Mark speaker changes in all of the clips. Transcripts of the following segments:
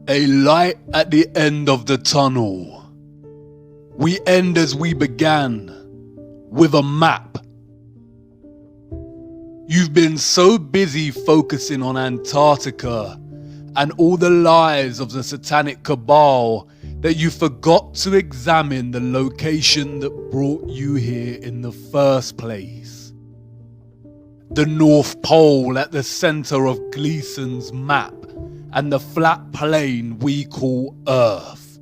Speaker 1: A light at the end of the tunnel. We end as we began, with a map. You've been so busy focusing on Antarctica and all the lies of the satanic cabal that you forgot to examine the location that brought you here in the first place. The North Pole at the center of Gleason's map and the flat plain we call Earth.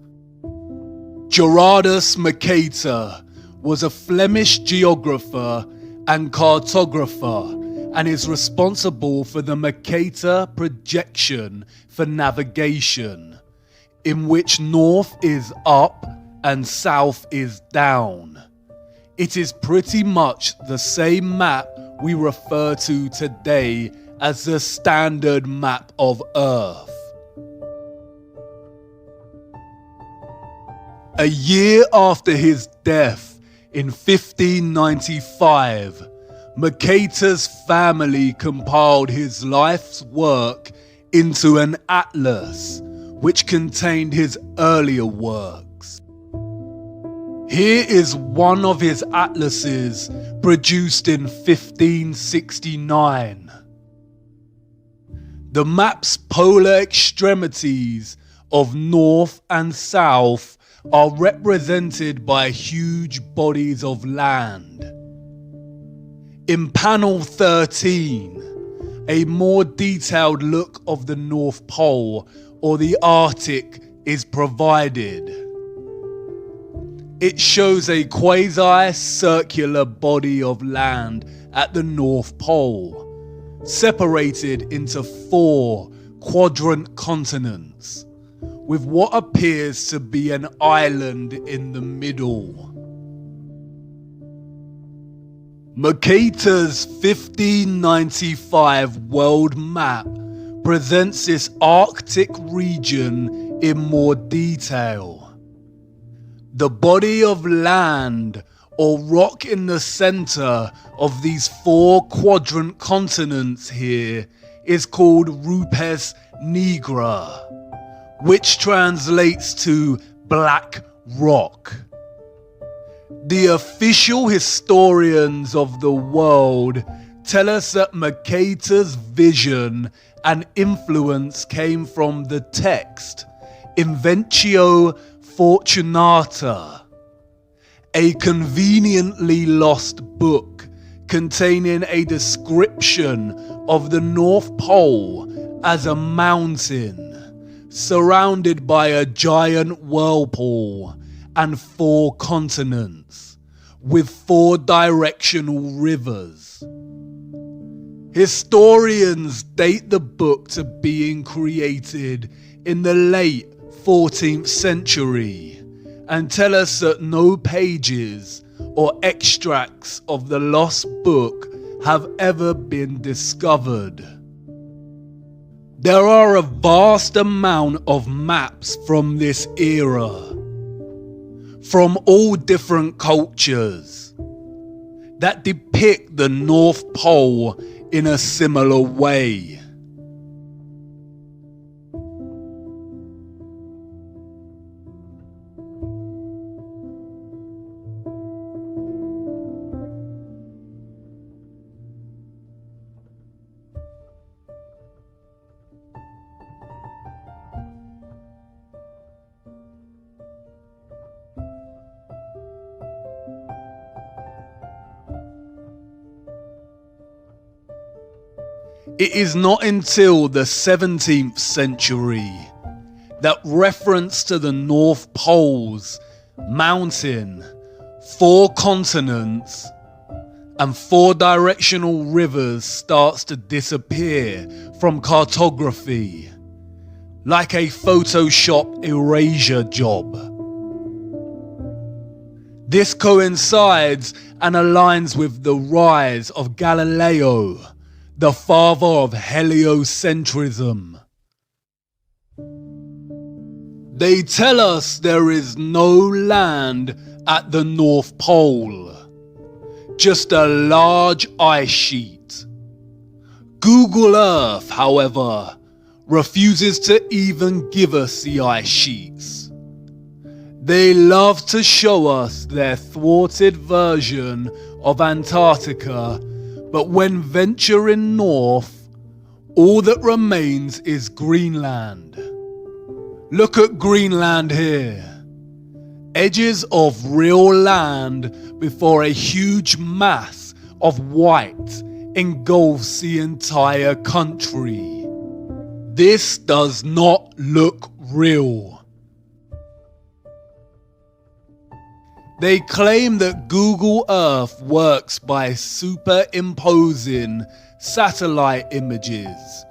Speaker 1: Gerardus Mercator was a Flemish geographer and cartographer and is responsible for the Mercator projection for navigation, in which north is up and south is down. It is pretty much the same map we refer to today as the standard map of Earth. A year after his death in 1595, Mercator's family compiled his life's work into an atlas, which contained his earlier works. Here is one of his atlases produced in 1569. The map's polar extremities of north and south are represented by huge bodies of land. In panel 13, a more detailed look of the North Pole or the Arctic is provided. It shows a quasi-circular body of land at the North Pole, separated into 4 quadrant continents, with what appears to be an island in the middle. Mercator's 1595 world map presents this Arctic region in more detail. The body of land or rock in the center of these 4 quadrant continents here is called Rupes Nigra, which translates to black rock. The official historians of the world tell us that Mercator's vision and influence came from the text Inventio Fortunata, a conveniently lost book containing a description of the North Pole as a mountain surrounded by a giant whirlpool and 4 continents, with 4 directional rivers. Historians date the book to being created in the late 14th century and tell us that no pages or extracts of the lost book have ever been discovered. There are a vast amount of maps from this era, from all different cultures, that depict the North Pole in a similar way. It is not until the 17th century that reference to the North Pole's mountain, 4 continents, and 4 directional rivers starts to disappear from cartography, like a Photoshop erasure job. This coincides and aligns with the rise of Galileo, the father of heliocentrism. They tell us there is no land at the North Pole, just a large ice sheet. Google Earth, however, refuses to even give us the ice sheets. They love to show us their thwarted version of Antarctica, but when venturing north, all that remains is Greenland. Look at Greenland here. Edges of real land before a huge mass of white engulfs the entire country. This does not look real. They claim that Google Earth works by superimposing satellite images,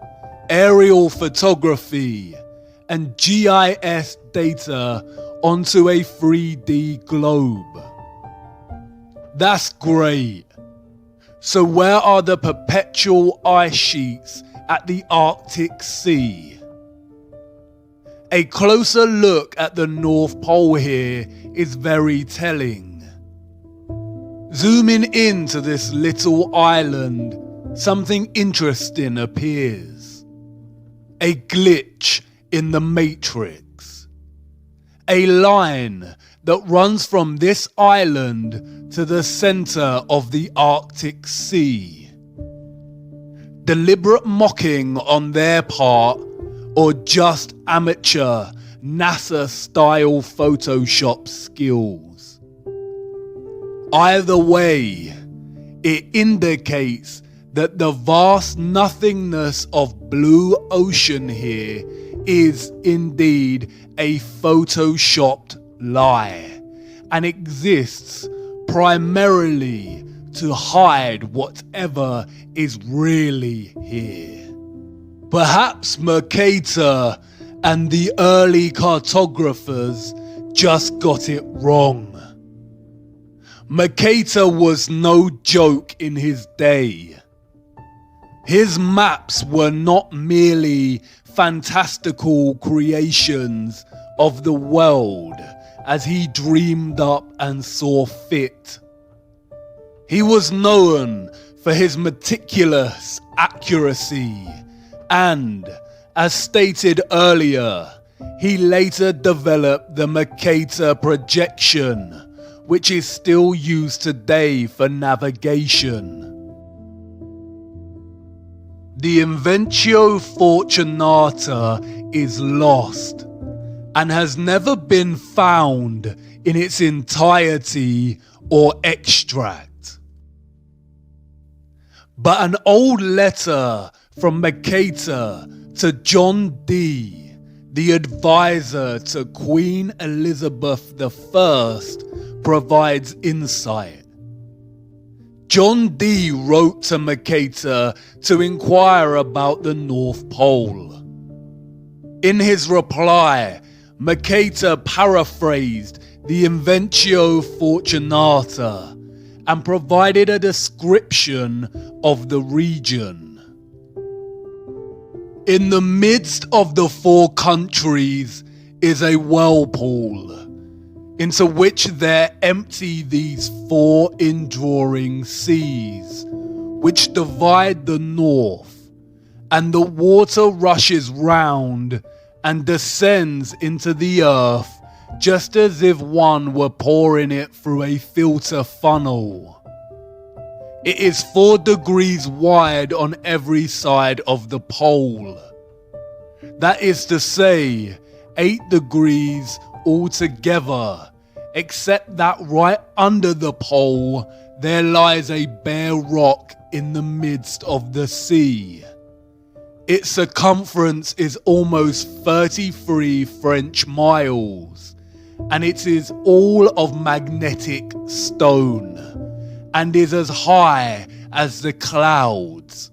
Speaker 1: aerial photography, and GIS data onto a 3D globe. That's great. So where are the perpetual ice sheets at the Arctic Sea? A closer look at the North Pole here is very telling. Zooming into this little island, something interesting appears. A glitch in the matrix. A line that runs from this island to the center of the Arctic Sea. Deliberate mocking on their part, or just amateur NASA-style Photoshop skills. Either way, it indicates that the vast nothingness of blue ocean here is indeed a photoshopped lie, and exists primarily to hide whatever is really here. Perhaps Mercator and the early cartographers just got it wrong. Mercator was no joke in his day. His maps were not merely fantastical creations of the world as he dreamed up and saw fit. He was known for his meticulous accuracy, and, as stated earlier, he later developed the Mercator projection, which is still used today for navigation. The Invencio Fortunata is lost and has never been found in its entirety or extract. But an old letter from Mercator to John Dee, the advisor to Queen Elizabeth I, provides insight. John Dee wrote to Mercator to inquire about the North Pole. In his reply, Mercator paraphrased the Invencio Fortunata and provided a description of the region. In the midst of the four countries is a whirlpool, into which there empty these four indrawing seas, which divide the north, and the water rushes round and descends into the earth just as if one were pouring it through a filter funnel. It is 4 degrees wide on every side of the pole. That is to say, 8 degrees altogether, except that right under the pole there lies a bare rock in the midst of the sea. Its circumference is almost 33 French miles, and it is all of magnetic stone, and is as high as the clouds.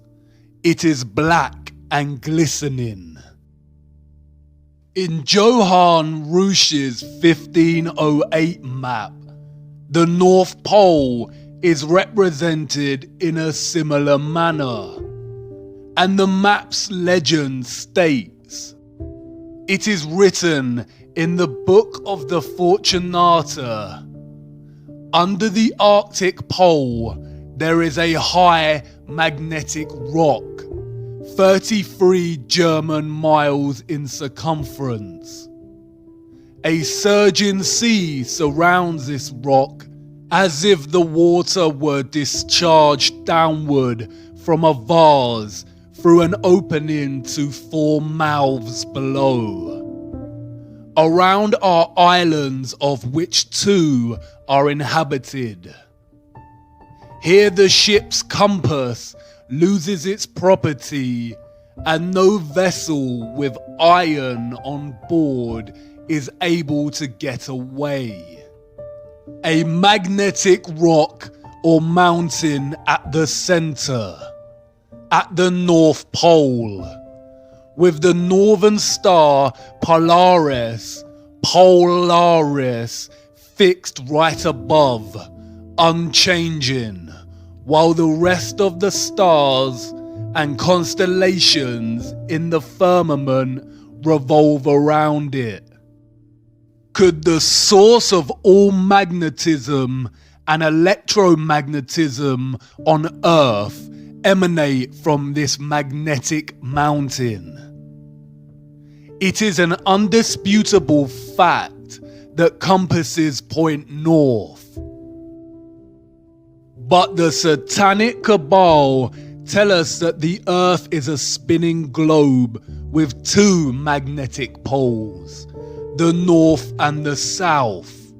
Speaker 1: It is black and glistening. In Johann Ruysch's 1508 map, the North Pole is represented in a similar manner, and the map's legend states, "It is written in the Book of the Fortunata, under the Arctic Pole there is a high magnetic rock, 33 German miles in circumference. A surging sea surrounds this rock as if the water were discharged downward from a vase through an opening to 4 mouths below. Around are islands, of which 2 are inhabited. Here the ship's compass loses its property, and no vessel with iron on board is able to get away. A magnetic rock or mountain at the center, at the North Pole, with the northern star Polaris fixed right above, unchanging, while the rest of the stars and constellations in the firmament revolve around it. Could the source of all magnetism and electromagnetism on Earth emanate from this magnetic mountain? It is an undisputable fact that compasses point north. But the satanic cabal tell us that the Earth is a spinning globe with 2 magnetic poles, the north and the south.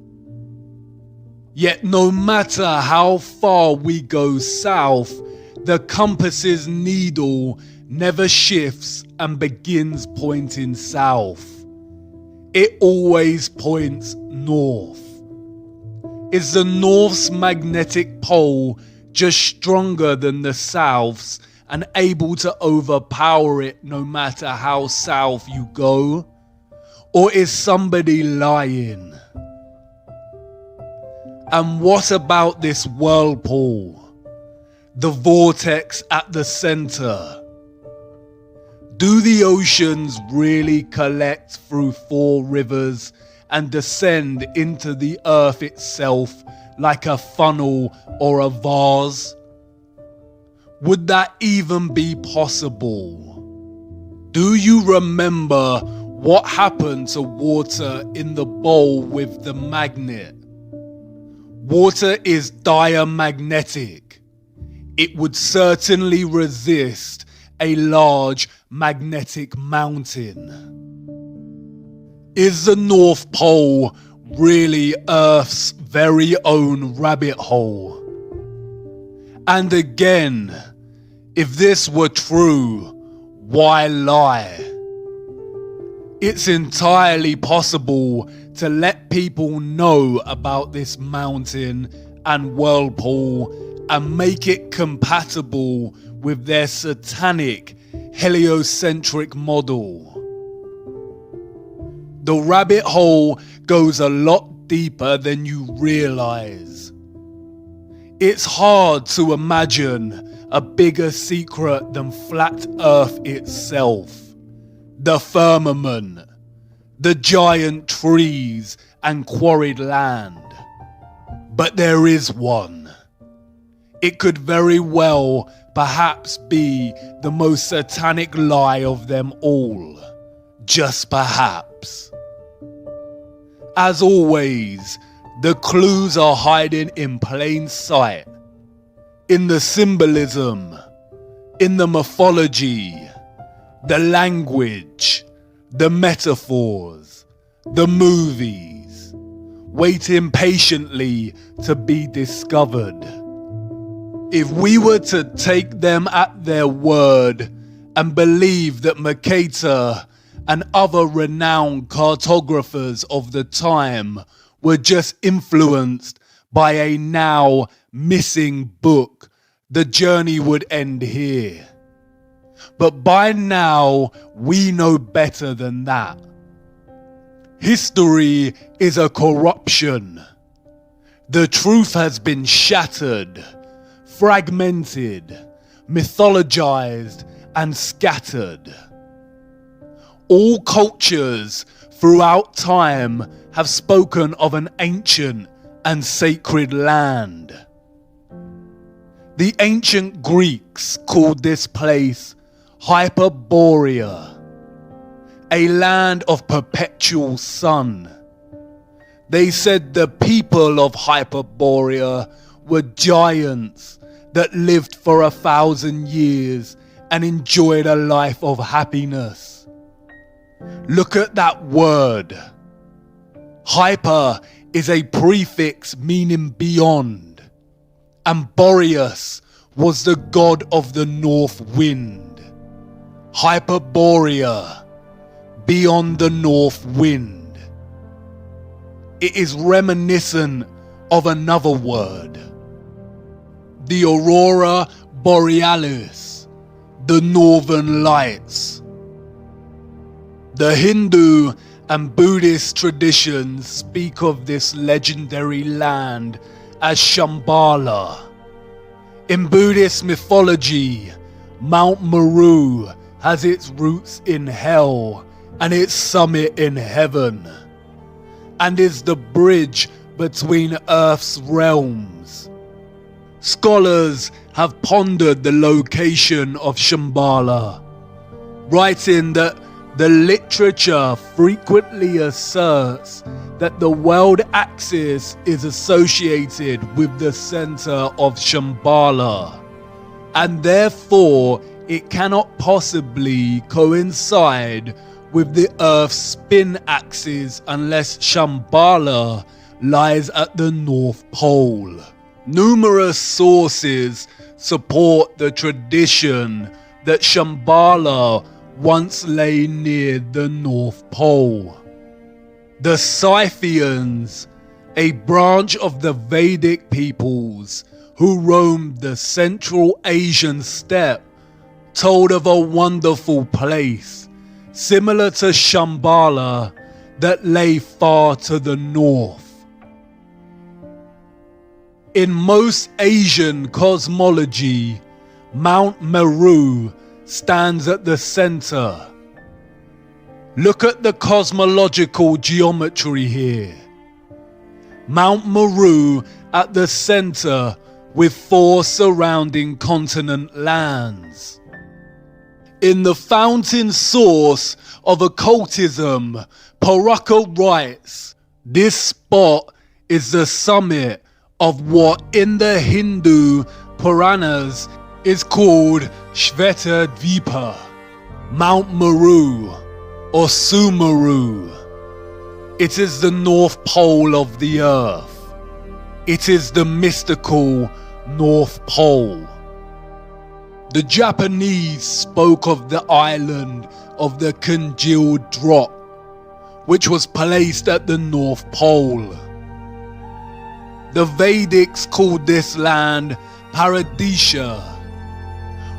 Speaker 1: Yet no matter how far we go south, the compass's needle never shifts and begins pointing south. It always points north. Is the north's magnetic pole just stronger than the south's and able to overpower it no matter how south you go? Or is somebody lying? And what about this whirlpool? The vortex at the center? Do the oceans really collect through 4 rivers and descend into the earth itself like a funnel or a vase? Would that even be possible? Do you remember what happened to water in the bowl with the magnet? Water is diamagnetic. It would certainly resist a large magnetic mountain. Is the North Pole really Earth's very own rabbit hole? And again, if this were true, why lie? It's entirely possible to let people know about this mountain and whirlpool and make it compatible with their satanic heliocentric model. The rabbit hole goes a lot deeper than you realize. It's hard to imagine a bigger secret than flat Earth itself, the firmament, the giant trees and quarried land. But there is one. It could very well perhaps be the most satanic lie of them all. Just perhaps. As always, the clues are hiding in plain sight. In the symbolism, in the mythology, the language, the metaphors, the movies, waiting patiently to be discovered. If we were to take them at their word and believe that Mercator and other renowned cartographers of the time were just influenced by a now missing book, the journey would end here. But by now, we know better than that. History is a corruption. The truth has been shattered, fragmented, mythologized, and scattered. All cultures throughout time have spoken of an ancient and sacred land. The ancient Greeks called this place Hyperborea, a land of perpetual sun. They said the people of Hyperborea were giants that lived for 1,000 years and enjoyed a life of happiness. Look at that word. Hyper is a prefix meaning beyond, and Boreas was the god of the north wind. Hyperborea, beyond the north wind. It is reminiscent of another word, the aurora borealis, the northern lights. The Hindu and Buddhist traditions speak of this legendary land as Shambhala. In Buddhist mythology, Mount Meru has its roots in hell and its summit in heaven, and is the bridge between Earth's realms. Scholars have pondered the location of Shambhala, writing that the literature frequently asserts that the world axis is associated with the center of Shambhala, and therefore it cannot possibly coincide with the Earth's spin axis unless Shambhala lies at the North Pole. Numerous sources support the tradition that Shambhala once lay near the North Pole. The Scythians, a branch of the Vedic peoples who roamed the Central Asian steppe, told of a wonderful place, similar to Shambhala, that lay far to the north. In most Asian cosmology, Mount Meru stands at the center. Look at the cosmological geometry here. Mount Meru at the center with 4 surrounding continent lands. In the fountain source of occultism, Paraka writes, this spot is the summit of what in the Hindu Puranas is called Shveta Dvipa, Mount Meru or Sumeru. It is the North Pole of the Earth. It is the mystical North Pole. The Japanese spoke of the island of the congealed drop, which was placed at the North Pole. The Vedics called this land Paradisha.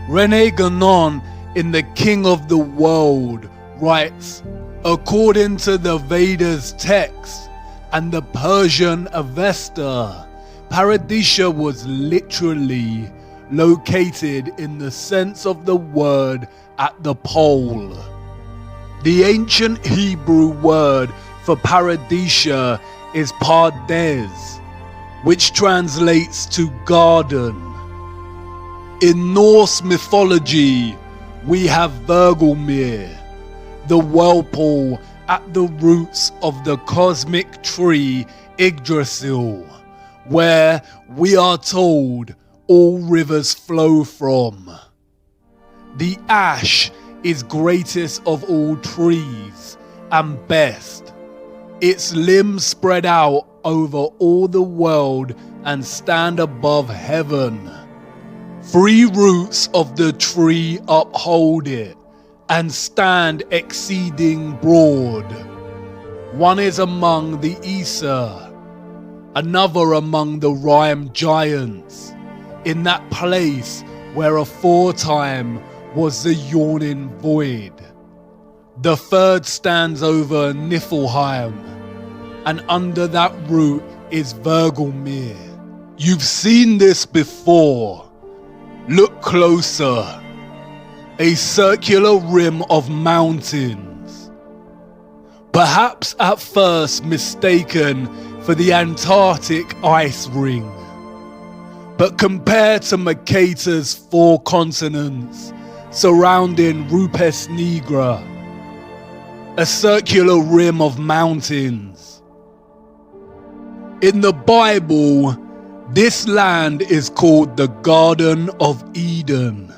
Speaker 1: Rene Guénon in The King of the World writes, according to the Vedas text and the Persian Avesta, Paradisha was literally located in the sense of the word at the pole. The ancient Hebrew word for Paradisha is Pardes, which translates to garden. In Norse mythology, we have Vergelmir, the whirlpool at the roots of the cosmic tree Yggdrasil, where we are told all rivers flow from. The ash is greatest of all trees and best. Its limbs spread out over all the world and stand above heaven. 3 roots of the tree uphold it and stand exceeding broad. One is among the Aesir, another among the Rime giants, in that place where aforetime was the yawning void. The third stands over Niflheim, and under that root is Vergelmir. You've seen this before. Look closer. A circular rim of mountains. Perhaps at first mistaken for the Antarctic ice ring. But compared to Mercator's 4 continents, surrounding Rupes Nigra, a circular rim of mountains. In the Bible, this land is called the Garden of Eden.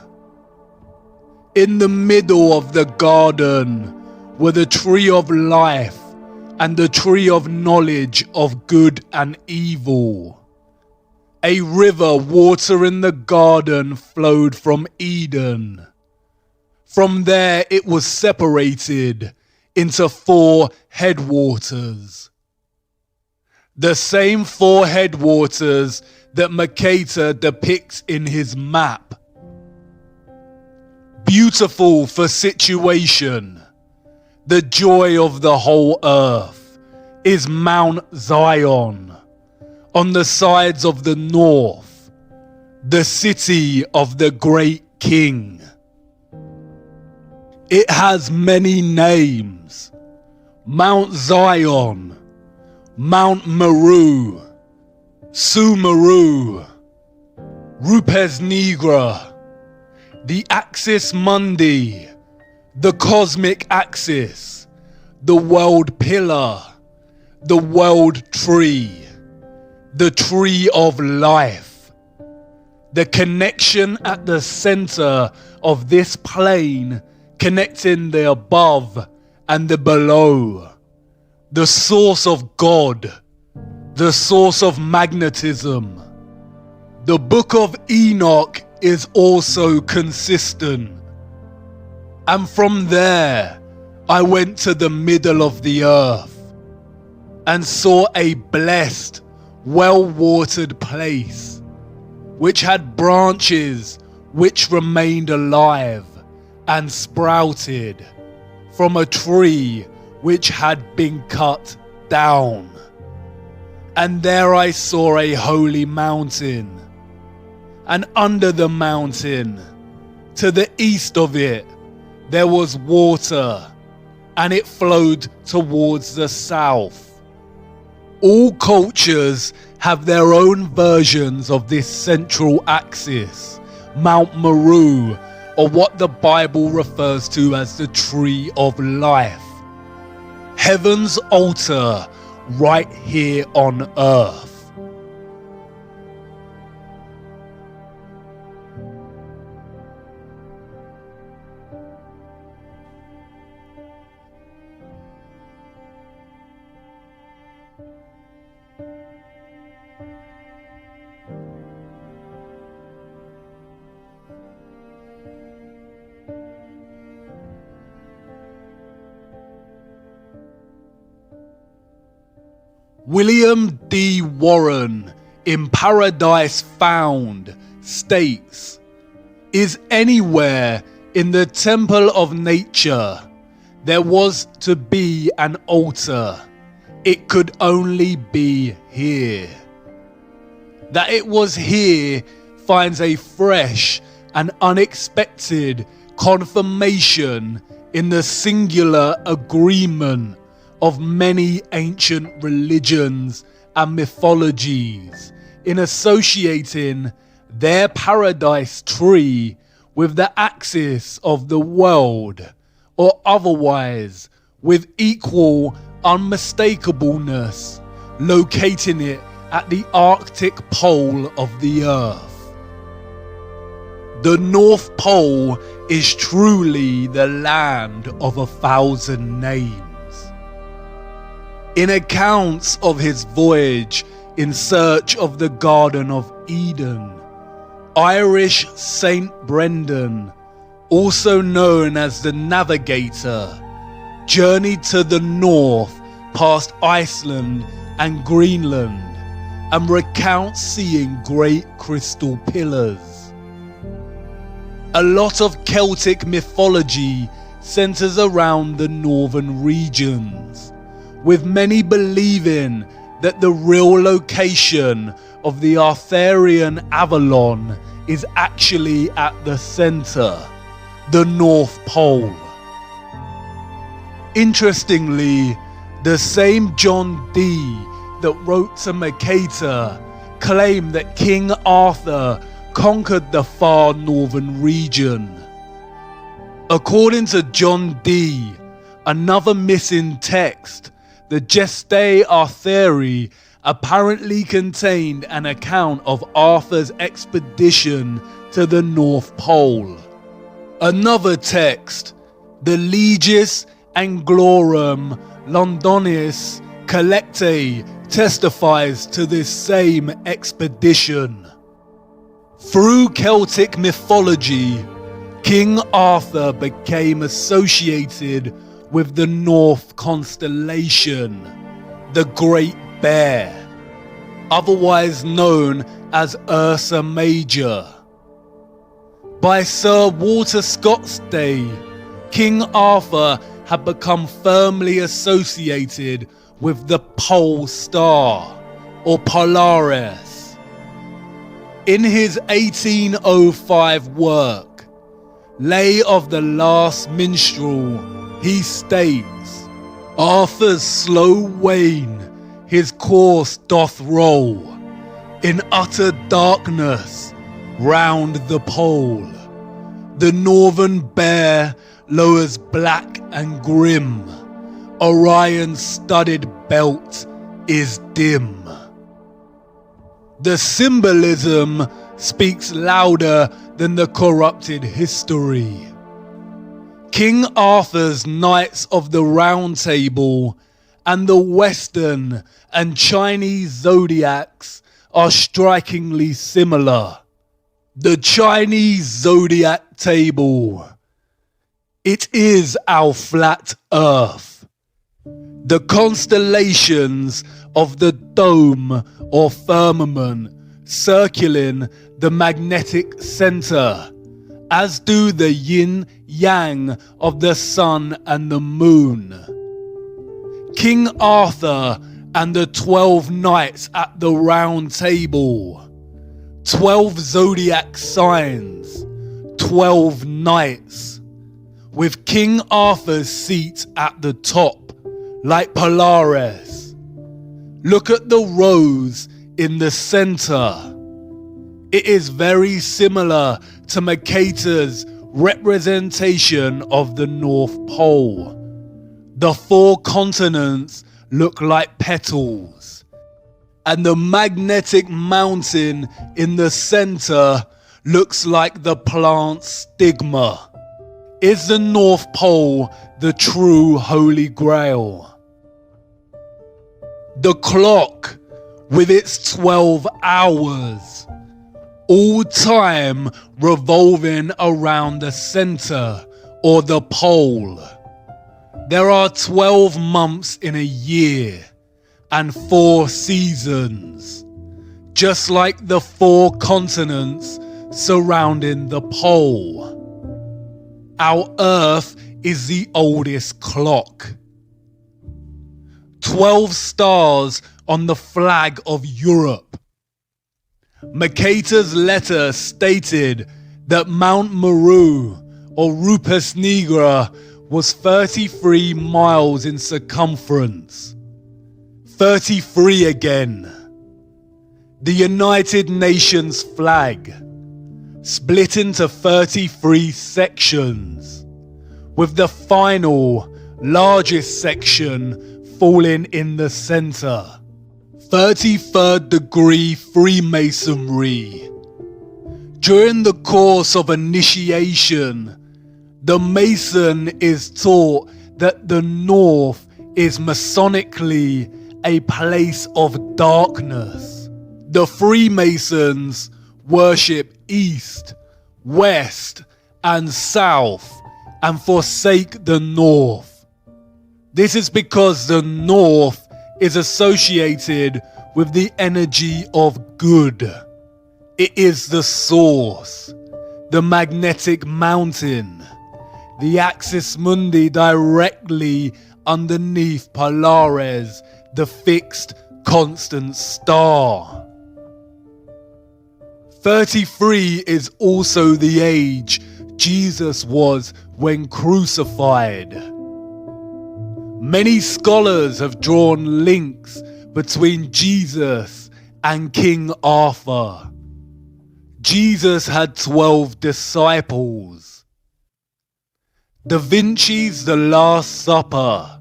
Speaker 1: In the middle of the garden were the tree of life and the tree of knowledge of good and evil. A river watering the garden flowed from Eden. From there it was separated into 4 headwaters. The same 4 headwaters that Mercator depicts in his map. Beautiful for situation, the joy of the whole earth, is Mount Zion, on the sides of the north, the city of the great king. It has many names: Mount Zion, Mount Meru, Sumeru, Rupes Nigra, the Axis Mundi, the cosmic axis, the world pillar, the world tree, the tree of life. The connection at the center of this plane, connecting the above and the below, the source of God, the source of magnetism. The Book of Enoch is also consistent. And from there, I went to the middle of the earth and saw a blessed, well-watered place, which had branches which remained alive and sprouted from a tree which had been cut down. And there I saw a holy mountain, and under the mountain, to the east of it, there was water, and it flowed towards the south. All cultures have their own versions of this central axis, Mount Meru, or what the Bible refers to as the tree of life. Heaven's altar right here on earth. William D. Warren in Paradise Found states, "Is anywhere in the temple of nature there was to be an altar, it could only be here." That it was here finds a fresh and unexpected confirmation in the singular agreement of many ancient religions and mythologies in associating their paradise tree with the axis of the world, or otherwise with equal unmistakableness, locating it at the Arctic pole of the earth. The North Pole is truly the land of 1,000 names. In accounts of his voyage in search of the Garden of Eden, Irish Saint Brendan, also known as the Navigator, journeyed to the north past Iceland and Greenland and recounts seeing great crystal pillars. A lot of Celtic mythology centers around the northern regions, with many believing that the real location of the Arthurian Avalon is actually at the center, the North Pole. Interestingly, the same John Dee that wrote to Mercator claimed that King Arthur conquered the far northern region. According to John D., another missing text, the Gestae Arthuri apparently contained an account of Arthur's expedition to the North Pole. Another text, the Legis Anglorum Londonis Collectae, testifies to this same expedition. Through Celtic mythology, King Arthur became associated with the North constellation, the Great Bear, otherwise known as Ursa Major. By Sir Walter Scott's day, King Arthur had become firmly associated with the Pole Star, or Polaris. In his 1805 work, Lay of the Last Minstrel, he states, Arthur's slow wain his course doth roll, in utter darkness round the pole. The northern bear lowers black and grim, Orion's studded belt is dim. The symbolism speaks louder than the corrupted history. King Arthur's Knights of the Round Table and the Western and Chinese zodiacs are strikingly similar. The Chinese zodiac table. It is our flat earth. The constellations of the dome or firmament circling the magnetic center, as do the yin-yang of the sun and the moon. King Arthur and the 12 knights at the round table. 12 zodiac signs, 12 knights, with King Arthur's seat at the top, like Polaris. Look at the rose in the center. It is very similar to Mercator's representation of the North Pole. The 4 continents look like petals, and the magnetic mountain in the center looks like the plant's stigma. Is the North Pole the true Holy Grail? The clock with its 12 hours, all time revolving around the center or the pole. There are 12 months in a year and 4 seasons, just like the 4 continents surrounding the pole. Our Earth is the oldest clock. 12 stars on the flag of Europe. Mercator's letter stated that Mount Meru, or Rupes Nigra, was 33 miles in circumference. 33 again. The United Nations flag, split into 33 sections, with the final, largest section falling in the center. 33rd degree Freemasonry. During the course of initiation, the Mason is taught that the North is Masonically a place of darkness. The Freemasons worship East, West, and South, and forsake the North. This is because the North is associated with the energy of good. It is the source, the magnetic mountain, the axis mundi directly underneath Polaris, the fixed constant star. 33 is also the age Jesus was when crucified. Many scholars have drawn links between Jesus and King Arthur. Jesus had 12 disciples. Da Vinci's The Last Supper.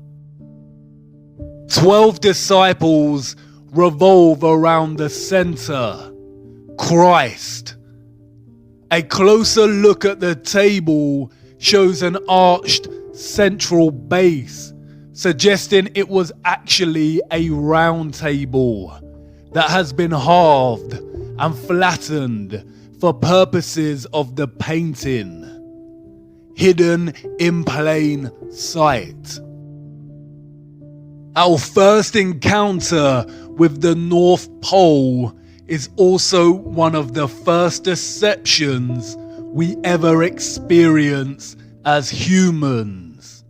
Speaker 1: 12 disciples revolve around the center, Christ. A closer look at the table shows an arched central base, suggesting it was actually a round table that has been halved and flattened for purposes of the painting, hidden in plain sight. Our first encounter with the North Pole is also one of the first deceptions we ever experience as humans.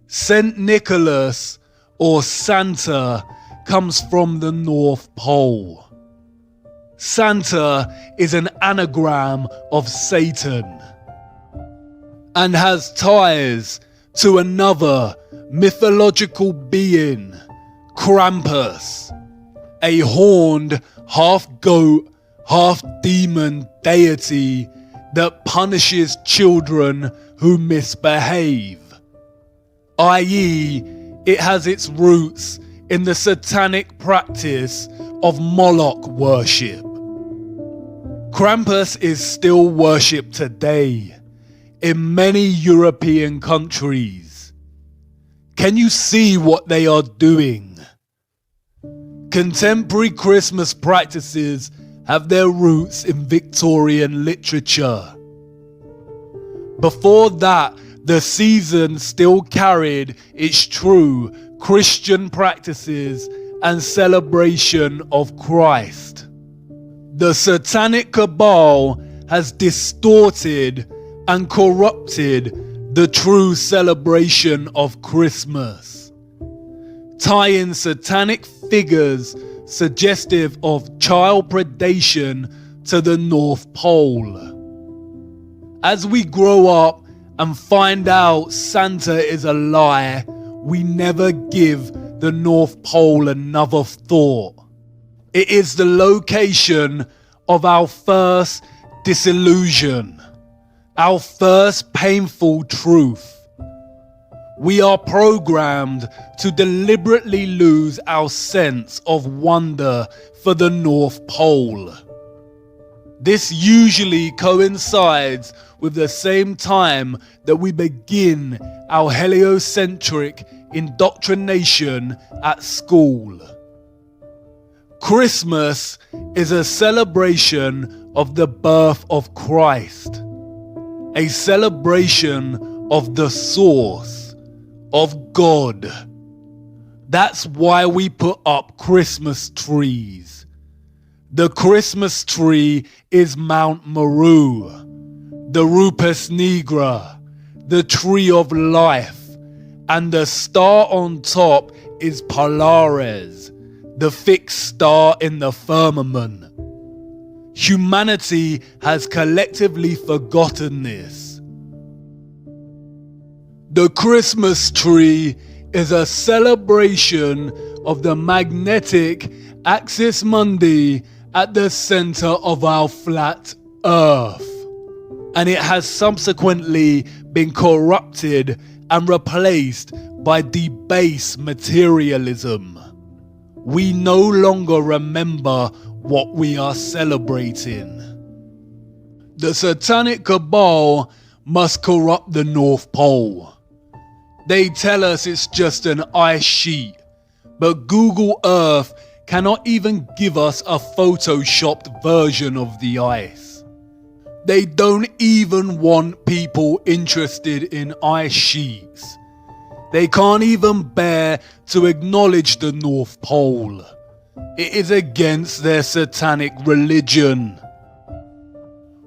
Speaker 1: Saint Nicholas, or Santa, comes from the North Pole. Santa is an anagram of Satan and has ties to another mythological being, Krampus, a horned half-goat, half-demon deity that punishes children who misbehave, i.e., it has its roots in the satanic practice of Moloch worship. Krampus is still worshipped today in many European countries. Can you see what they are doing? Contemporary Christmas practices have their roots in Victorian literature. Before that, the season still carried its true Christian practices and celebration of Christ. The satanic cabal has distorted and corrupted the true celebration of Christmas, tying satanic figures suggestive of child predation to the North Pole. As we grow up and find out Santa is a lie, we never give the North Pole another thought. It is the location of our first disillusion, our first painful truth. We are programmed to deliberately lose our sense of wonder for the North Pole. This usually coincides with the same time that we begin our heliocentric indoctrination at school. Christmas is a celebration of the birth of Christ, a celebration of the source, of God. That's why we put up Christmas trees. The Christmas tree is Mount Meru, the Rupes Nigra, the tree of life, and the star on top is Polaris, the fixed star in the firmament. Humanity has collectively forgotten this. The Christmas tree is a celebration of the magnetic axis mundi at the center of our flat Earth, and it has subsequently been corrupted and replaced by debased materialism. We no longer remember what we are celebrating. The satanic cabal must corrupt the North Pole. They tell us it's just an ice sheet, but Google Earth cannot even give us a photoshopped version of the ice. They don't even want people interested in ice sheets. They can't even bear to acknowledge the North Pole. It is against their satanic religion.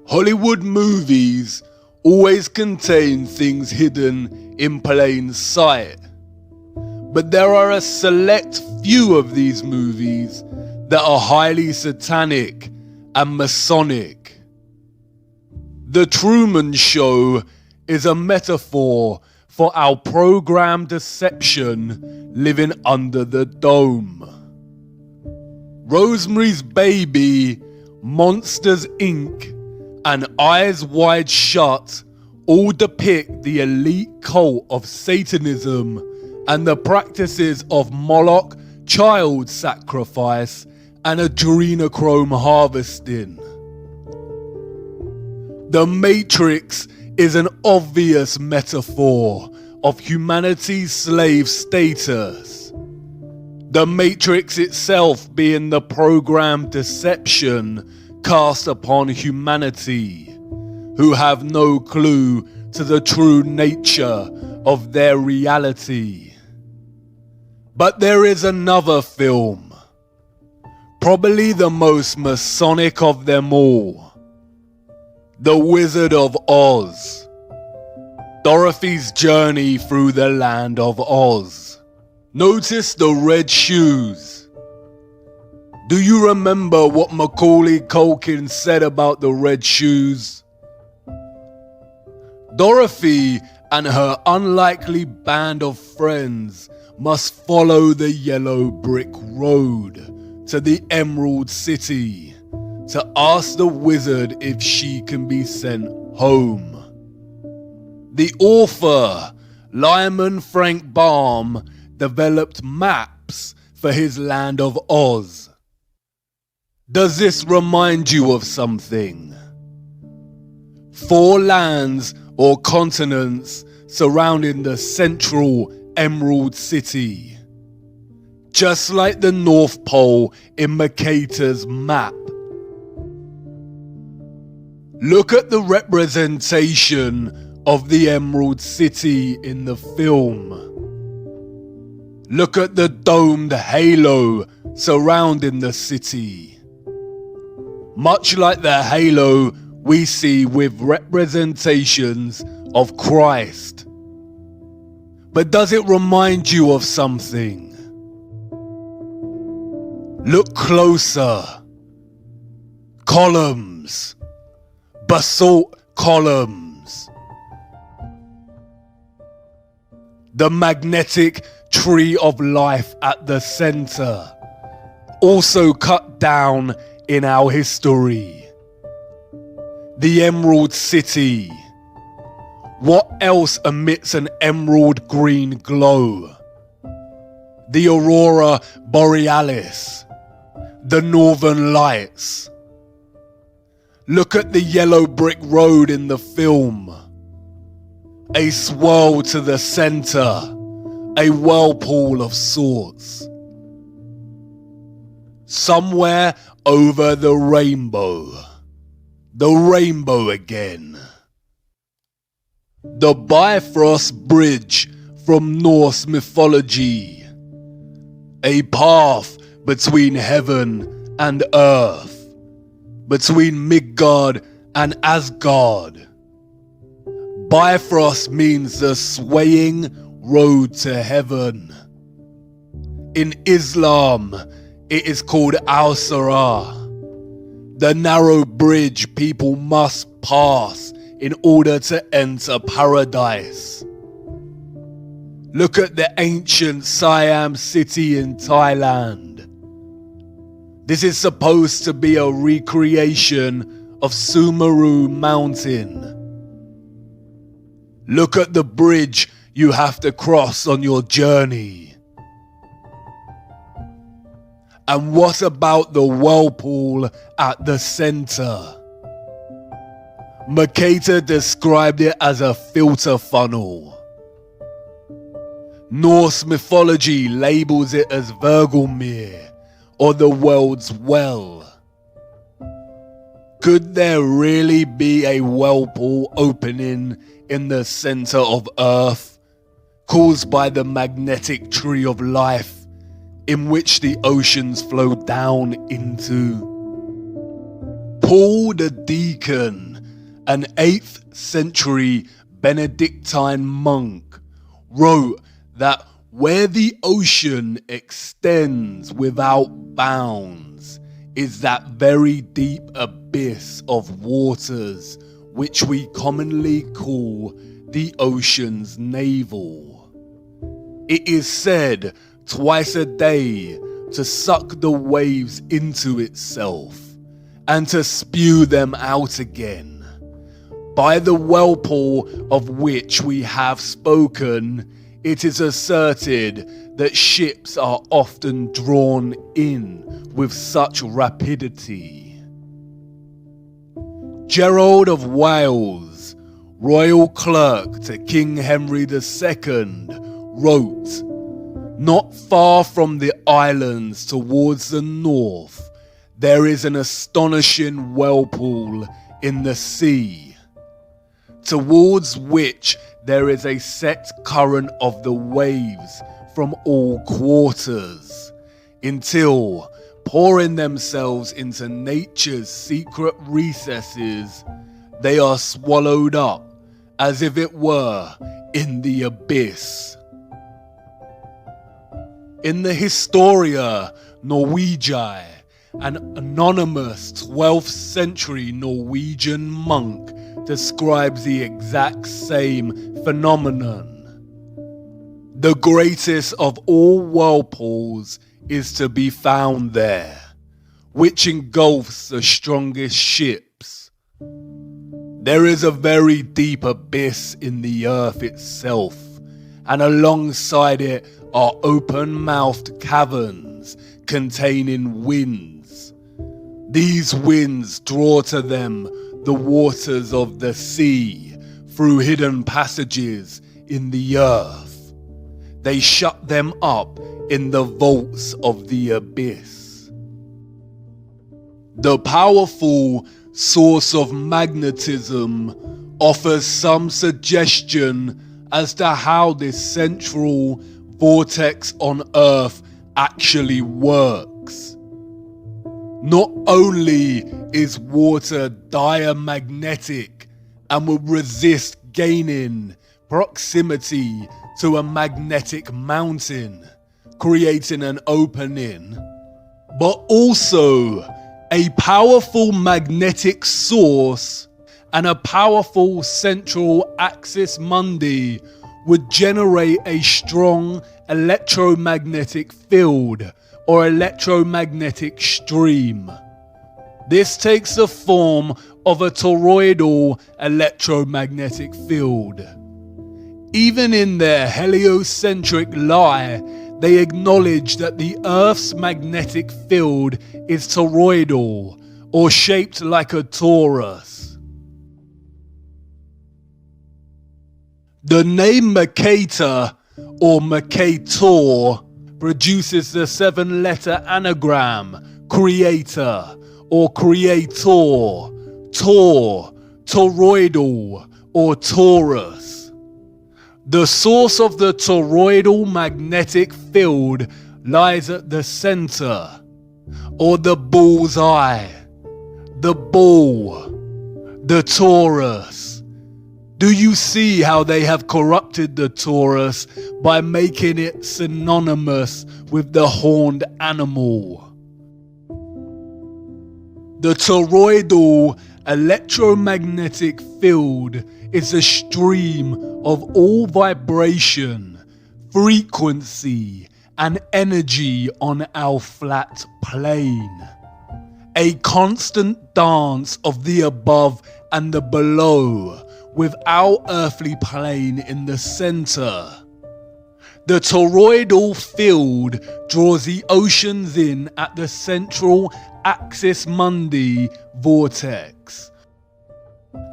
Speaker 1: Hollywood movies always contain things hidden in plain sight. But there are a select few of these movies that are highly satanic and Masonic. The Truman Show is a metaphor for our programmed deception living under the dome. Rosemary's Baby, Monsters Inc., and Eyes Wide Shut all depict the elite cult of Satanism and the practices of Moloch, child sacrifice, and adrenochrome harvesting. The Matrix is an obvious metaphor of humanity's slave status. The Matrix itself being the programmed deception cast upon humanity, who have no clue to the true nature of their reality. But there is another film, probably the most Masonic of them all, The Wizard of Oz, Dorothy's journey through the land of Oz. Notice the red shoes. Do you remember what Macaulay Culkin said about the red shoes? Dorothy and her unlikely band of friends must follow the yellow brick road to the Emerald City to ask the wizard if she can be sent home. The author, Lyman Frank Baum, developed maps for his land of Oz. Does this remind you of something? 4 lands or continents surrounding the central Emerald City, just like the North Pole in Mercator's map. Look at the representation of the Emerald City in the film. Look at the domed halo surrounding the city. Much like the halo we see with representations of Christ. But does it remind you of something? Look closer. Columns. Basalt columns. The magnetic tree of life at the center, also cut down in our history. The Emerald City. What else emits an emerald green glow? The Aurora Borealis. The Northern Lights. Look at the yellow brick road in the film. A swirl to the center. A whirlpool of sorts. Somewhere over the rainbow. The rainbow again. The Bifrost Bridge from Norse mythology. A path between heaven and earth. Between Midgard and Asgard. Bifrost means the swaying road to heaven. In Islam, it is called Al-Sirah, the narrow bridge people must pass in order to enter paradise. Look at the ancient Siam city in Thailand. This is supposed to be a recreation of Sumeru Mountain. Look at the bridge you have to cross on your journey. And what about the whirlpool at the center? Mercator described it as a filter funnel. Norse mythology labels it as Vergelmir, or the world's well. Could there really be a whirlpool opening in the center of Earth, caused by the magnetic tree of life, in which the oceans flow down into? Paul the Deacon, an 8th century Benedictine monk, wrote that where the ocean extends without bounds is that very deep abyss of waters which we commonly call the ocean's navel. It is said twice a day to suck the waves into itself and to spew them out again, By the whirlpool of which we have spoken, it is asserted that ships are often drawn in with such rapidity. Gerald of Wales, royal clerk to King Henry II, wrote, "Not far from the islands towards the north, there is an astonishing whirlpool in the sea, towards which there is a set current of the waves from all quarters, until, pouring themselves into nature's secret recesses, they are swallowed up as if it were in the abyss." In the Historia Norwegiae, an anonymous 12th century Norwegian monk describes the exact same phenomenon. The greatest of all whirlpools is to be found there, which engulfs the strongest ships. There is a very deep abyss in the earth itself, and alongside it are open-mouthed caverns containing winds. These winds draw to them the waters of the sea through hidden passages in the earth. They shut them up in the vaults of the abyss. The powerful source of magnetism offers some suggestion as to how this central vortex on Earth actually works. Not only is water diamagnetic and will resist gaining proximity to a magnetic mountain, creating an opening, but also a powerful magnetic source and a powerful central axis mundi would generate a strong electromagnetic field or electromagnetic stream. This takes the form of a toroidal electromagnetic field. Even in their heliocentric lie, they acknowledge that the Earth's magnetic field is toroidal, or shaped like a torus. The name Mercator, or Mercator, produces the 7-letter anagram creator, or creator, tor, toroidal, or torus. The source of the toroidal magnetic field lies at the center, or the bull's eye, the bull, the torus. Do you see how they have corrupted the torus by making it synonymous with the horned animal? The toroidal electromagnetic field is a stream of all vibration, frequency, and energy on our flat plane. A constant dance of the above and the below, with our earthly plane in the center. The toroidal field draws the oceans in at the central axis mundi vortex.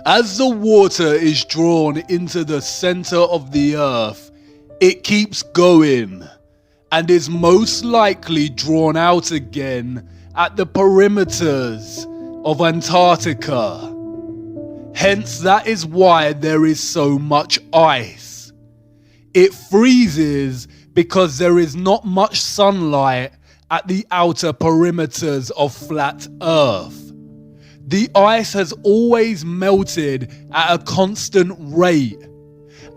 Speaker 1: As the water is drawn into the center of the earth, it keeps going and is most likely drawn out again at the perimeters of Antarctica. Hence, that is why there is so much ice. It freezes because there is not much sunlight at the outer perimeters of flat Earth. The ice has always melted at a constant rate,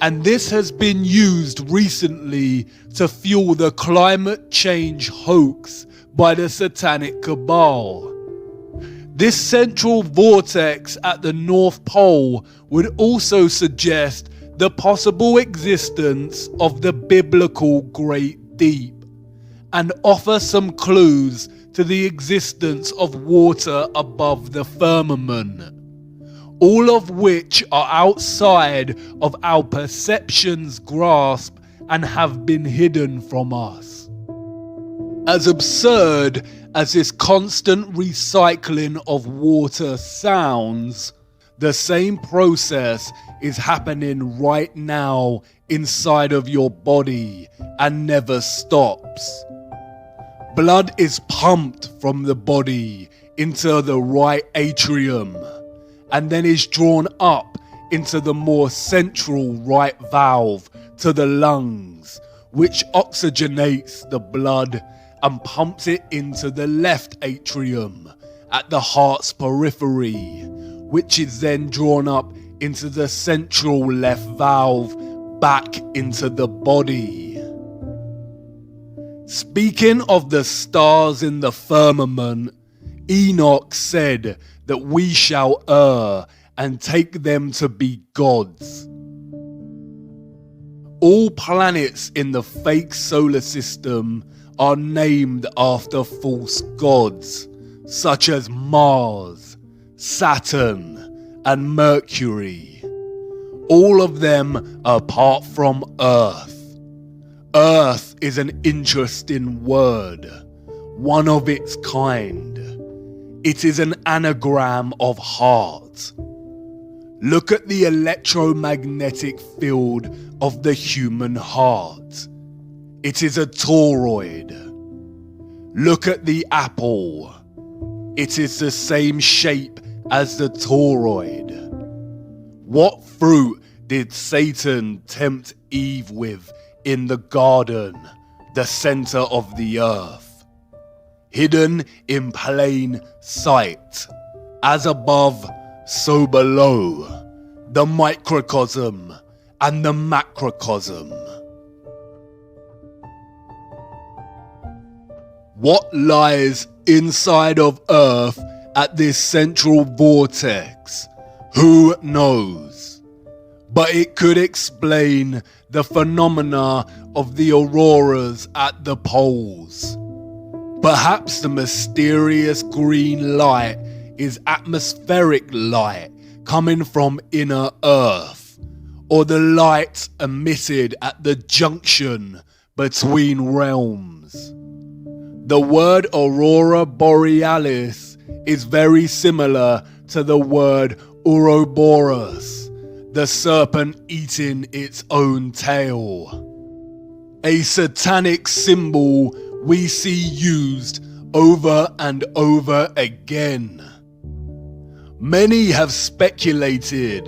Speaker 1: and this has been used recently to fuel the climate change hoax by the satanic cabal. This central vortex at the North Pole would also suggest the possible existence of the biblical Great Deep, and offer some clues to the existence of water above the firmament. all of which are outside of our perception's grasp and have been hidden from us. As absurd as this constant recycling of water sounds, the same process is happening right now inside of your body and never stops. Blood is pumped from the body into the right atrium and then is drawn up into the more central right valve to the lungs, which oxygenates the blood and pumps it into the left atrium at the heart's periphery, which is then drawn up into the central left valve back into the body. Speaking of the stars in the firmament, Enoch said that we shall err and take them to be gods. All planets in the fake solar system are named after false gods, such as Mars, Saturn, and Mercury. All of them apart from Earth. Earth is an interesting word, one of its kind. It is an anagram of heart. Look at the electromagnetic field of the human heart. It is a toroid. Look at the apple. It is the same shape as the toroid. What fruit did Satan tempt Eve with in the garden, the center of the earth? Hidden in plain sight, as above, so below, the microcosm and the macrocosm. What lies inside of Earth at this central vortex? Who knows? But it could explain the phenomena of the auroras at the poles. Perhaps the mysterious green light is atmospheric light coming from inner Earth, or the light emitted at the junction between realms. The word aurora borealis is very similar to the word Ouroboros, the serpent eating its own tail. A satanic symbol we see used over and over again. Many have speculated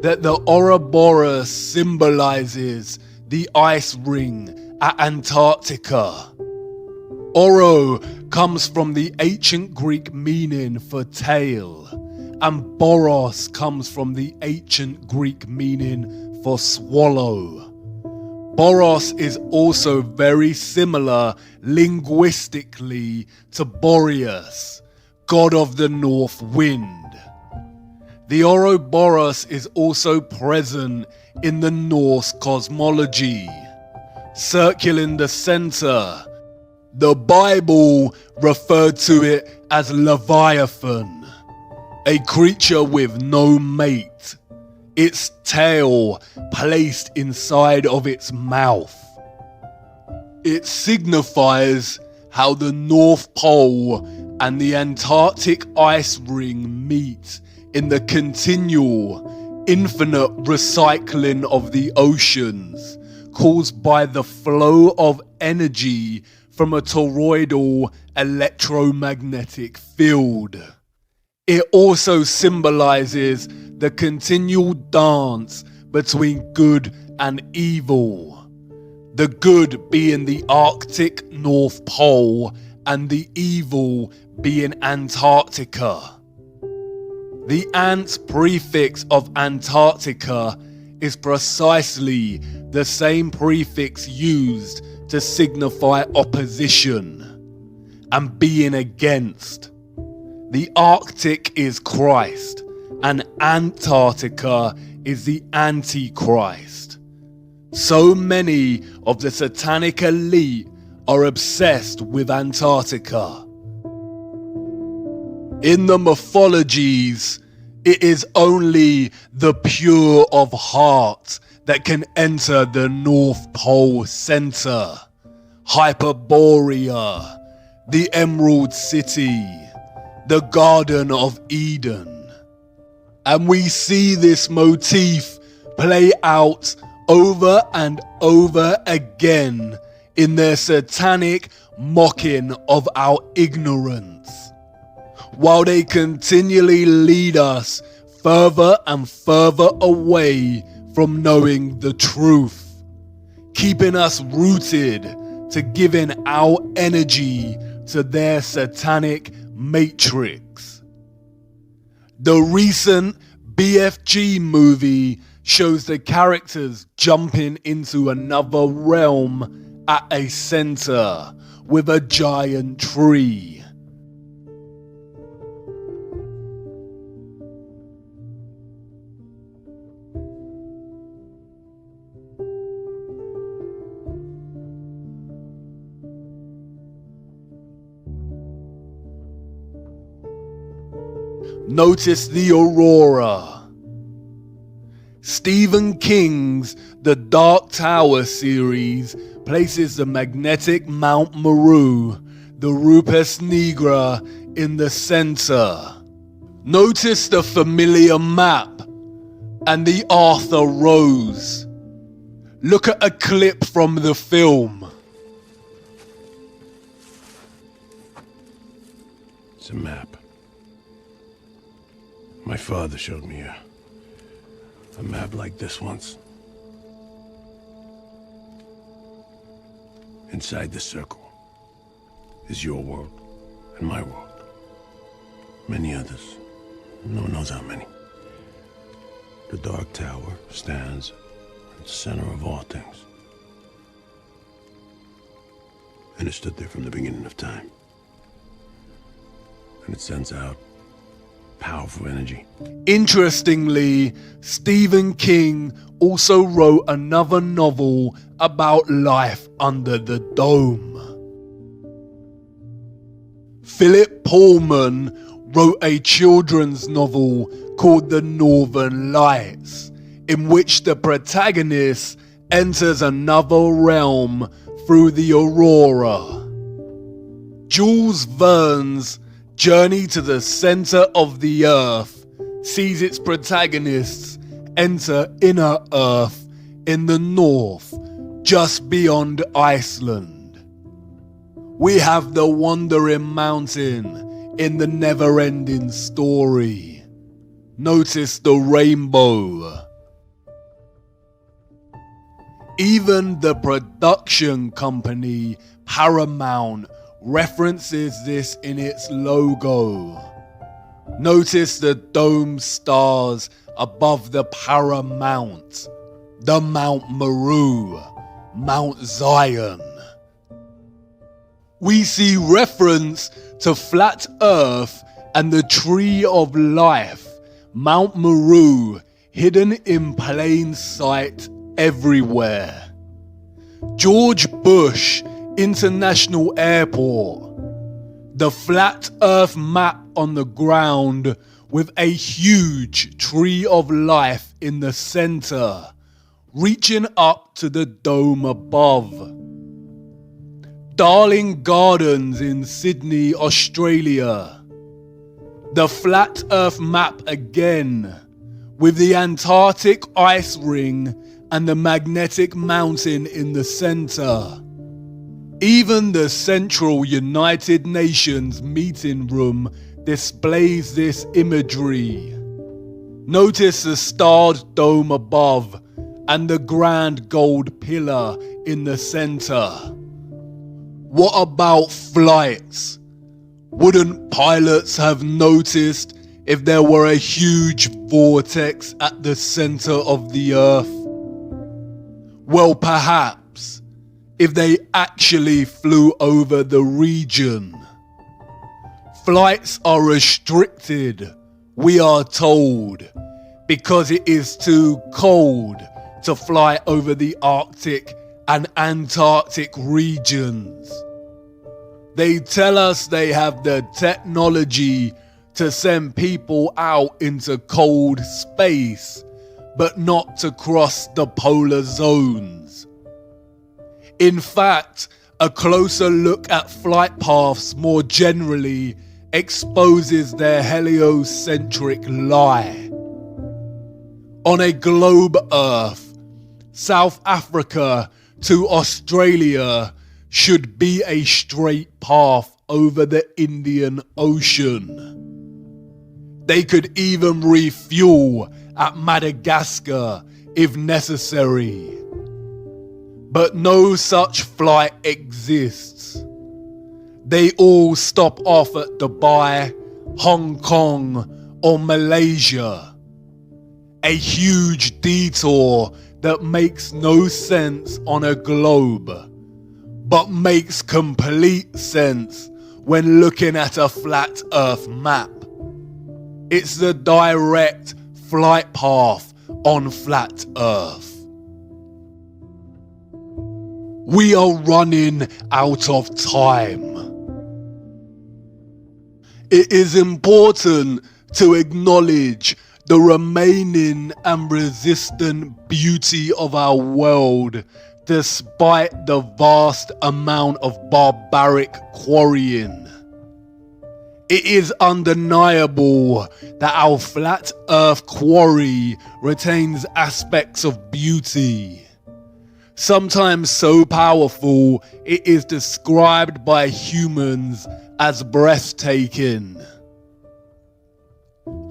Speaker 1: that the Ouroboros symbolizes the ice ring at Antarctica. Oro comes from the ancient Greek meaning for tail, and boros comes from the ancient Greek meaning for swallow. Boros is also very similar linguistically to Boreas, god of the north wind. The Ouroboros is also present in the Norse cosmology. Circling the center, the Bible referred to it as Leviathan, a creature with no mate, its tail placed inside of its mouth. It signifies how the North Pole and the Antarctic ice ring meet in the continual, infinite recycling of the oceans caused by the flow of energy from a toroidal electromagnetic field. It also symbolizes the continual dance between good and evil. The good being the Arctic North Pole and the evil being Antarctica. The ant prefix of Antarctica is precisely the same prefix used to signify opposition and being against. The Arctic is Christ, and Antarctica is the Antichrist. So many of the satanic elite are obsessed with Antarctica. In the mythologies, It is only the pure of heart that can enter the North Pole Center, Hyperborea, the Emerald City, the Garden of Eden. And we see this motif play out over and over again in their satanic mocking of our ignorance, while they continually lead us further and further away from knowing the truth, keeping us rooted to giving our energy to their satanic matrix. The recent BFG movie shows the characters jumping into another realm at a center with a giant tree. Notice the aurora. Stephen King's The Dark Tower series places the magnetic Mount Meru, the Rupes Nigra, in the center. Notice the familiar map and the Arthur Rose. Look at a clip from the film.
Speaker 2: It's a map. My father showed me a map like this once. Inside the circle is your world and my world. Many others. No one knows how many. The Dark Tower stands at the center of all things. And it stood there from the beginning of time. And it sends out powerful energy.
Speaker 1: Interestingly, Stephen King also wrote another novel about life under the dome. Philip Pullman wrote a children's novel called The Northern Lights, in which the protagonist enters another realm through the aurora. Jules Verne's Journey to the Center of the Earth sees its protagonists enter inner Earth in the north, just beyond Iceland. We have the Wandering Mountain in the never-ending story. Notice the rainbow. Even the production company Paramount references this in its logo. Notice the dome stars above the Paramount, the Mount Meru, Mount Zion. We see reference to Flat Earth and the Tree of Life, Mount Meru, hidden in plain sight everywhere. George Bush International Airport, the Flat Earth map on the ground with a huge Tree of Life in the center, reaching up to the dome above. Darling Gardens in Sydney, Australia, the Flat Earth map again, with the Antarctic ice ring and the magnetic mountain in the center. Even the Central United Nations meeting room displays this imagery. Notice the starred dome above and the grand gold pillar in the center. What about flights? Wouldn't pilots have noticed if there were a huge vortex at the center of the Earth? Well, perhaps, if they actually flew over the region. Flights are restricted, we are told, because it is too cold to fly over the Arctic and Antarctic regions. They tell us they have the technology to send people out into cold space, but not to cross the polar zones. In fact, a closer look at flight paths more generally exposes their heliocentric lie. On a globe Earth, South Africa to Australia should be a straight path over the Indian Ocean. They could even refuel at Madagascar if necessary. But no such flight exists. They all stop off at Dubai, Hong Kong, or Malaysia. A huge detour that makes no sense on a globe, but makes complete sense when looking at a flat Earth map. It's the direct flight path on flat Earth. We are running out of time. It is important to acknowledge the remaining and resistant beauty of our world, despite the vast amount of barbaric quarrying. It is undeniable that our flat Earth quarry retains aspects of beauty, sometimes so powerful it is described by humans as breathtaking.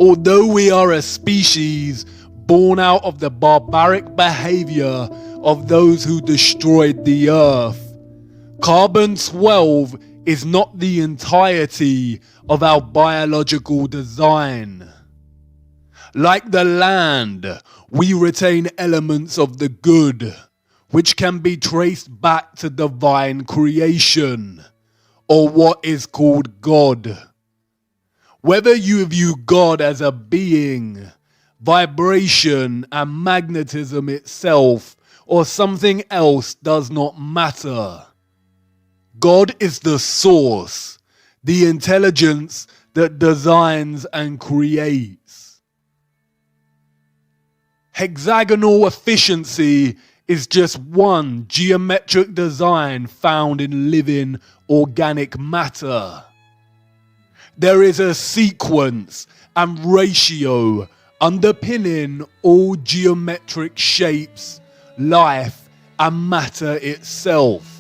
Speaker 1: Although we are a species born out of the barbaric behavior of those who destroyed the Earth, Carbon-12 is not the entirety of our biological design. Like the land, we retain elements of the good, which can be traced back to divine creation, or what is called God. Whether you view God as a being, vibration and magnetism itself, or something else does not matter. God is the source, the intelligence that designs and creates. Hexagonal efficiency is just one geometric design found in living organic matter. There is a sequence and ratio underpinning all geometric shapes, life, and matter itself.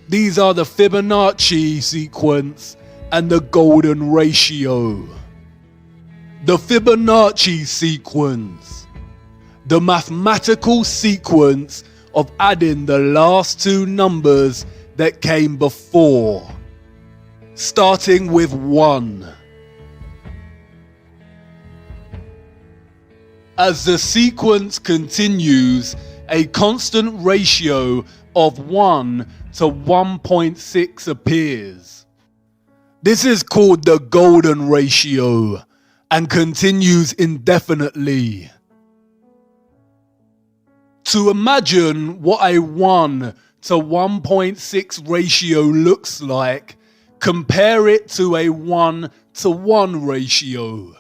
Speaker 1: These are the Fibonacci sequence and the golden ratio. The Fibonacci sequence, the mathematical sequence of adding the last two numbers that came before, starting with 1. As the sequence continues, a constant ratio of 1 to 1.6 appears. This is called the golden ratio and continues indefinitely. To imagine what a 1 to 1.6 ratio looks like, compare it to a 1 to 1 ratio.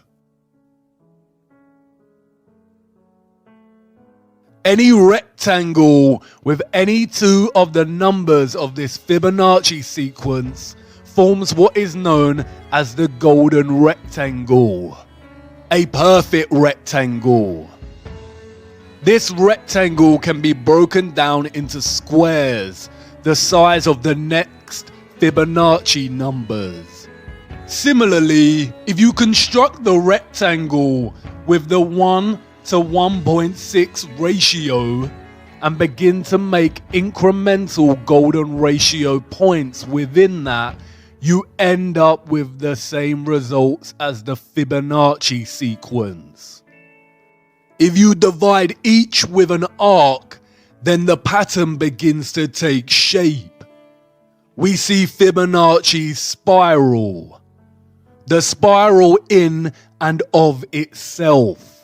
Speaker 1: Any rectangle with any two of the numbers of this Fibonacci sequence forms what is known as the golden rectangle, a perfect rectangle. This rectangle can be broken down into squares, the size of the next Fibonacci numbers. Similarly, if you construct the rectangle with the 1 to 1.6 ratio and begin to make incremental golden ratio points within that, you end up with the same results as the Fibonacci sequence. If you divide each with an arc, then the pattern begins to take shape. We see Fibonacci's spiral, the spiral in and of itself.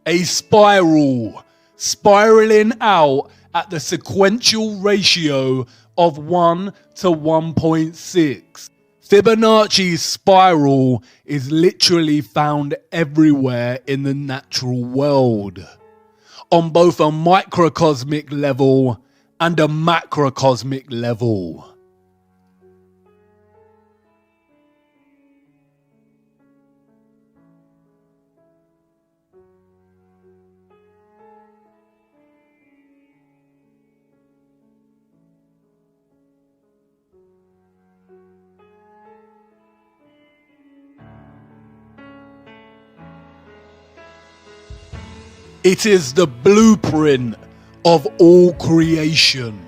Speaker 1: A spiral, spiraling out at the sequential ratio of 1 to 1.6. Fibonacci's spiral is literally found everywhere in the natural world, on both a microcosmic level and a macrocosmic level. It is the blueprint of all creation.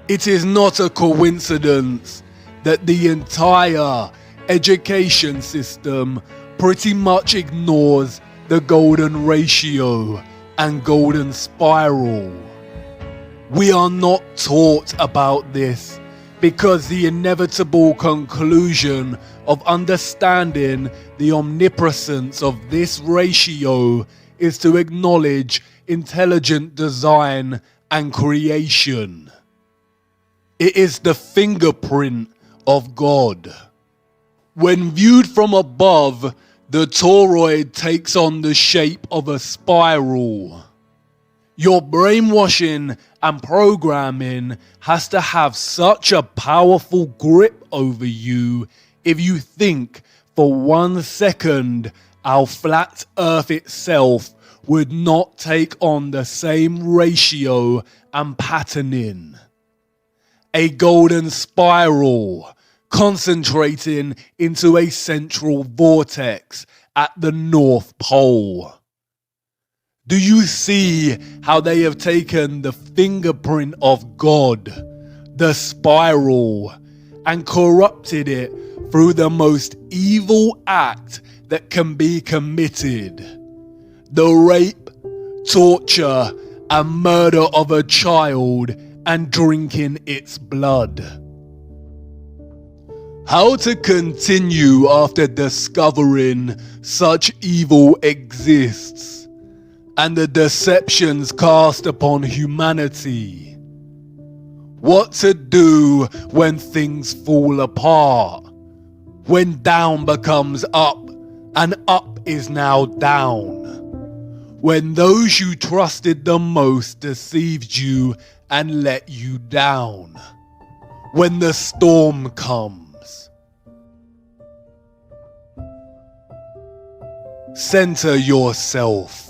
Speaker 1: It is not a coincidence that the entire education system pretty much ignores the golden ratio and golden spiral. We are not taught about this because the inevitable conclusion of understanding the omnipresence of this ratio is to acknowledge intelligent design and creation. It is the fingerprint of God. When viewed from above, the toroid takes on the shape of a spiral. Your brainwashing and programming has to have such a powerful grip over you if you think for 1 second our flat Earth itself would not take on the same ratio and patterning. A golden spiral concentrating into a central vortex at the North Pole. Do you see how they have taken the fingerprint of God, the spiral, and corrupted it through the most evil act that can be committed? The rape, torture, and murder of a child and drinking its blood. How to continue after discovering such evil exists and the deceptions cast upon humanity. What to do when things fall apart, when down becomes up and up is now down, when those you trusted the most deceived you and let you down, when the storm comes. Center yourself.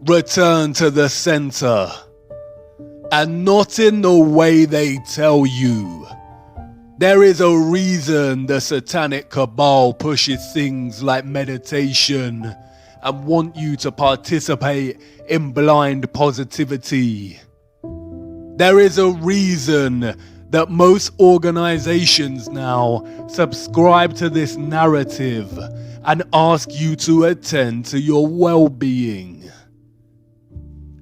Speaker 1: Return to the center, and not in the way they tell you. There is a reason the satanic cabal pushes things like meditation and want you to participate in blind positivity. There is a reason that most organizations now subscribe to this narrative and ask you to attend to your well-being.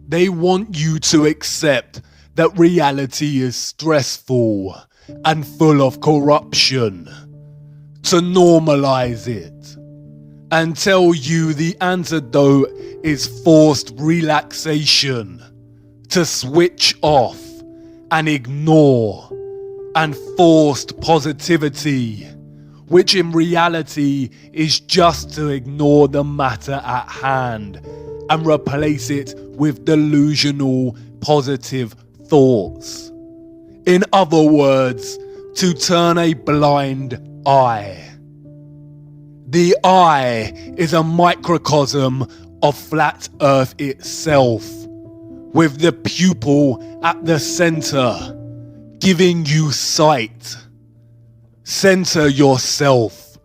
Speaker 1: They want you to accept that reality is stressful and full of corruption, to normalize it, and tell you the antidote is forced relaxation, to switch off and ignore, and forced positivity, which in reality is just to ignore the matter at hand and replace it with delusional positive thoughts. In other words, to turn a blind eye. The eye is a microcosm of flat Earth itself, with the pupil at the center, giving you sight. Center yourself,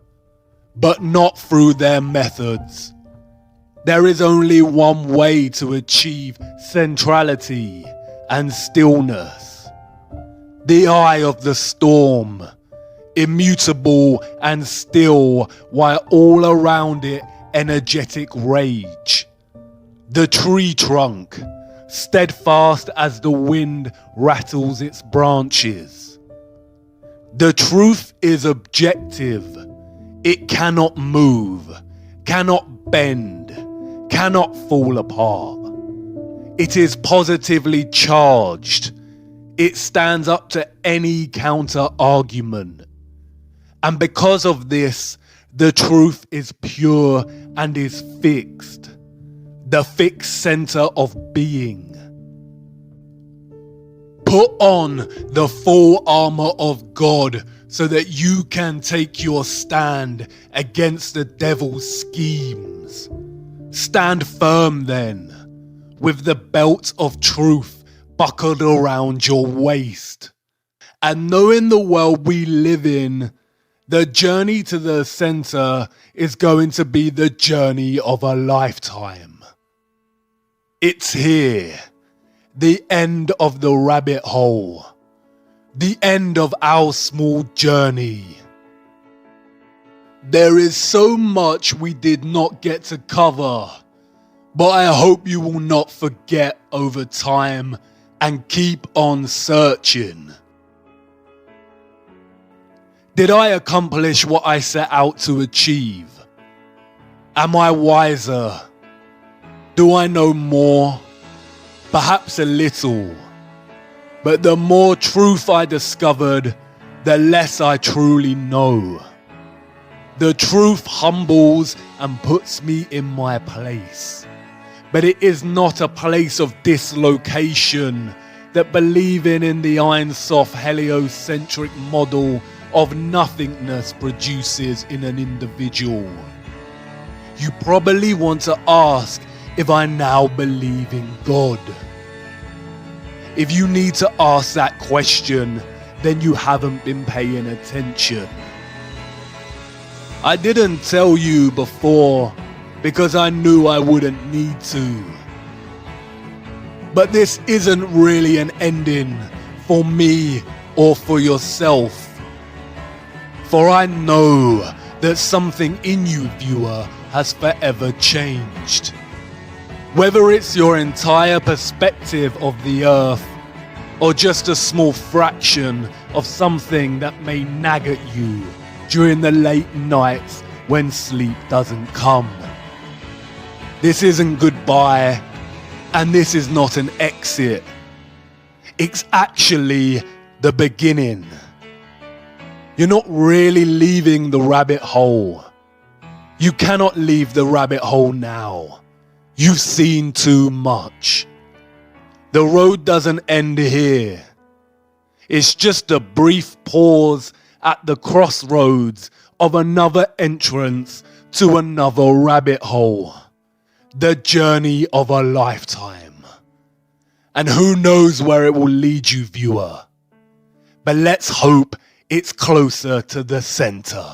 Speaker 1: but not through their methods. There is only one way to achieve centrality and stillness. The eye of the storm, immutable and still while all around it energetic rage. The tree trunk, steadfast as the wind rattles its branches. The truth is objective. It cannot move, cannot bend, cannot fall apart. It is positively charged. It stands up to any counter argument. And because of this, the truth is pure and is fixed. The fixed center of being. Put on the full armor of God so that you can take your stand against the devil's schemes. Stand firm then, with the belt of truth buckled around your waist. And knowing the world we live in, the journey to the center is going to be the journey of a lifetime. It's here, the end of the rabbit hole, the end of our small journey. There is so much we did not get to cover, but I hope you will not forget over time and keep on searching. Did I accomplish what I set out to achieve? Am I wiser? Do I know more? Perhaps a little. But the more truth I discovered, the less I truly know. The truth humbles and puts me in my place. But it is not a place of dislocation that believing in the Einsoft heliocentric model of nothingness produces in an individual. You probably want to ask if I now believe in God. If you need to ask that question, then you haven't been paying attention. I didn't tell you before because I knew I wouldn't need to. But this isn't really an ending for me or for yourself. For I know that something in you, viewer, has forever changed. Whether it's your entire perspective of the earth, or just a small fraction of something that may nag at you during the late nights when sleep doesn't come. This isn't goodbye, and this is not an exit. It's actually the beginning. You're not really leaving the rabbit hole. You cannot leave the rabbit hole now. You've seen too much. The road doesn't end here. It's just a brief pause at the crossroads of another entrance to another rabbit hole. The journey of a lifetime. And who knows where it will lead you, viewer. But let's hope it's closer to the center.